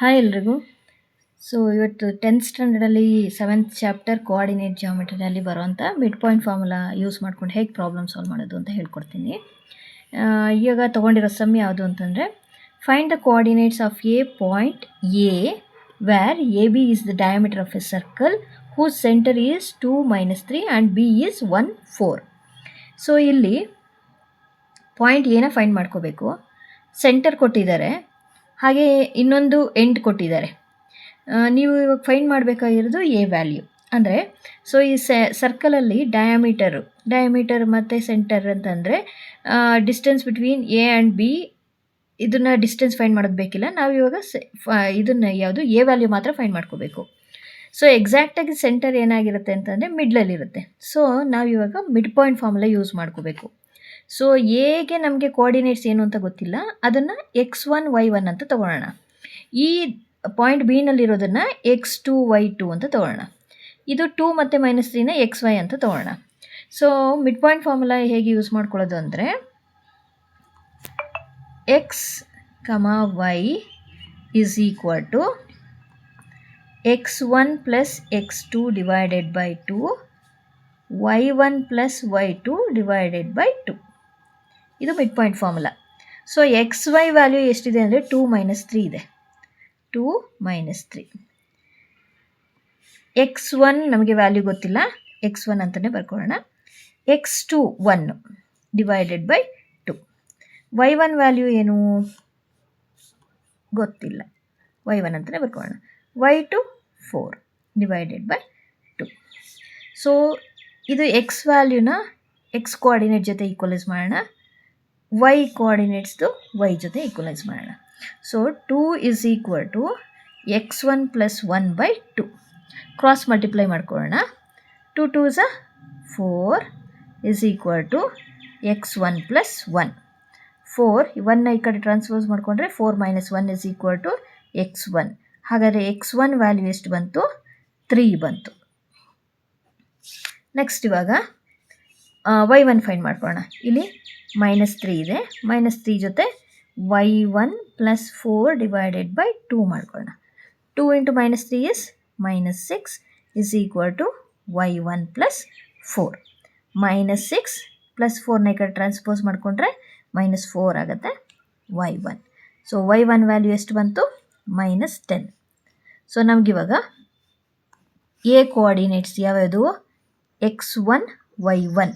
Hi ಎಲ್ರಿಗೂ. So ಇವತ್ತು 10th ಸ್ಟ್ಯಾಂಡರ್ಡಲ್ಲಿ 7th chapter coordinate ಜಿಯೋಮೆಟ್ರಿನಲ್ಲಿ ಬರುವಂಥ ಮಿಡ್ ಪಾಯಿಂಟ್ ಫಾರ್ಮುಲಾ ಯೂಸ್ ಮಾಡ್ಕೊಂಡು ಹೇಗೆ ಪ್ರಾಬ್ಲಮ್ ಸಾಲ್ವ್ ಮಾಡೋದು ಅಂತ ಹೇಳ್ಕೊಡ್ತೀನಿ. ಇವಾಗ ತೊಗೊಂಡಿರೋ ಸಮ್ ಯಾವುದು ಅಂತಂದರೆ, find the coordinates of a point A where A B is the diameter of a circle whose centre is 2 - 3 and B is 1 4. So ಇಲ್ಲಿ ಪಾಯಿಂಟ್ ಎನ ಫೈಂಡ್ ಮಾಡ್ಕೋಬೇಕು. ಸೆಂಟರ್ ಕೊಟ್ಟಿದ್ದಾರೆ, ಹಾಗೆ ಇನ್ನೊಂದು ಎಂಡ್ ಕೊಟ್ಟಿದ್ದಾರೆ. ನೀವು ಇವಾಗ ಫೈಂಡ್ ಮಾಡಬೇಕಾಗಿರೋದು ಎ ವ್ಯಾಲ್ಯೂ. ಅಂದರೆ ಸೊ ಈ ಸರ್ಕಲಲ್ಲಿ ಡಯಾಮೀಟರ್ ಮತ್ತು ಸೆಂಟರ್ ಅಂತಂದರೆ distance between A and B, ಇದನ್ನು ಡಿಸ್ಟೆನ್ಸ್ ಫೈಂಡ್ ಮಾಡೋದು ಬೇಕಿಲ್ಲ. ನಾವು ಇವಾಗ ಇದನ್ನು ಯಾವುದು ಎ ವ್ಯಾಲ್ಯೂ ಮಾತ್ರ ಫೈಂಡ್ ಮಾಡ್ಕೋಬೇಕು. ಸೊ ಎಕ್ಸಾಕ್ಟಾಗಿ ಸೆಂಟರ್ ಏನಾಗಿರುತ್ತೆ ಅಂತಂದರೆ ಮಿಡ್ಲಲ್ಲಿರುತ್ತೆ. ಸೊ ನಾವು ಇವಾಗ ಮಿಡ್ ಪಾಯಿಂಟ್ ಫಾರ್ಮುಲಾ ಯೂಸ್ ಮಾಡ್ಕೋಬೇಕು. ಸೊ ಎಗೆ ನಮಗೆ ಕೋಆರ್ಡಿನೇಟ್ಸ್ ಏನು ಅಂತ ಗೊತ್ತಿಲ್ಲ, ಅದನ್ನು x1 y1 ಅಂತ ತೊಗೊಳ್ಳೋಣ. ಈ ಪಾಯಿಂಟ್ ಬಿನಲ್ಲಿರೋದನ್ನು x2 y2 ಅಂತ ತೊಗೊಳ್ಳೋಣ. ಇದು 2 ಮತ್ತು -3ನ xy ಅಂತ ತೊಗೊಳ್ಳೋಣ. ಸೊ ಮಿಡ್ ಪಾಯಿಂಟ್ ಫಾರ್ಮುಲಾ ಹೇಗೆ ಯೂಸ್ ಮಾಡ್ಕೊಳ್ಳೋದು ಅಂದರೆ, x, y is equal to x1 plus x2 divided by 2, y1 plus y2 divided by 2. ಇದು mid point formula. So x y value ಎಷ್ಟಿದೆ ಅಂದರೆ 2 - 3 ಇದೆ. 2 - 3. x1 ನಮಗೆ ವ್ಯಾಲ್ಯೂ ಗೊತ್ತಿಲ್ಲ, x1 ಅಂತಲೇ ಬರ್ಕೊಳ್ಳೋಣ. x2 1 divided by 2. y1 value ಏನು ಗೊತ್ತಿಲ್ಲ, y1 ಅಂತಲೇ ಬರ್ಕೊಳ್ಳೋಣ. y2 4 divided by 2. ಸೊ ಇದು ಎಕ್ಸ್ ವ್ಯಾಲ್ಯೂನ ಎಕ್ಸ್ ಕೋಆರ್ಡಿನೇಟ್ ಜೊತೆ ಈಕ್ವಲೈಸ್ ಮಾಡೋಣ, y ಕೋಆರ್ಡಿನೇಟ್ಸ್ದು y ಜೊತೆ ಈಕ್ವಲೈಸ್ ಮಾಡೋಣ. So 2 is equal to x1 plus 1 by 2. Cross multiply ಮಾಡ್ಕೊಳ್ಳೋಣ. 2 2s are 4 is equal to x1 plus 1. 4 1 ಈ ಕಡೆ ಟ್ರಾನ್ಸ್ಪೋಸ್ ಮಾಡಿಕೊಂಡ್ರೆ 4 - 1 is equal to x1. ಹಾಗಾದರೆ x1 ವ್ಯಾಲ್ಯೂ ಎಷ್ಟು ಬಂತು? 3 ಬಂತು. ನೆಕ್ಸ್ಟ್ ಇವಾಗ y1 ಫೈಂಡ್ ಮಾಡ್ಕೊಳ್ಳೋಣ. ಇಲ್ಲಿ -3 ಇದೆ, -3 ಜೊತೆ y1 plus 4 divided by 2 ಮಾಡ್ಕೊಳ್ಳೋಣ. 2 into -3 is -6 is equal to y1 plus 4. -6 plus 4ನ ಈ ಕಡೆ ಟ್ರಾನ್ಸ್ಪೋಸ್ ಮಾಡಿಕೊಂಡ್ರೆ -4 ಆಗುತ್ತೆ y1. ಸೊ y1 ವ್ಯಾಲ್ಯೂ ಎಷ್ಟು ಬಂತು? -10. ಸೊ ನಮಗಿವಾಗ ಎ ಕೋಆರ್ಡಿನೇಟ್ಸ್ ಯಾವ್ಯಾವುದು? x1 y1.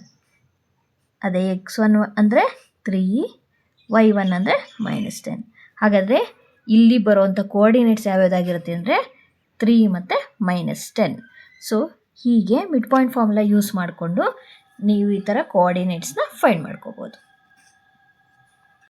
ಅದೇ x1 ಅಂದರೆ 3, y1 ಅಂದರೆ -10. ಹಾಗಾದರೆ ಇಲ್ಲಿ ಬರುವಂಥ ಕೋಆರ್ಡಿನೇಟ್ಸ್ ಯಾವ್ಯಾವುದಾಗಿರುತ್ತೆ ಅಂದರೆ 3 ಮತ್ತು -10. ಸೊ ಹೀಗೆ ಮಿಡ್ ಪಾಯಿಂಟ್ ಫಾರ್ಮುಲಾ ಯೂಸ್ ಮಾಡಿಕೊಂಡು ನೀವು ಈ ಥರ ಕೋಆರ್ಡಿನೇಟ್ಸ್ನ ಫೈಂಡ್ ಮಾಡ್ಕೋಬೋದು.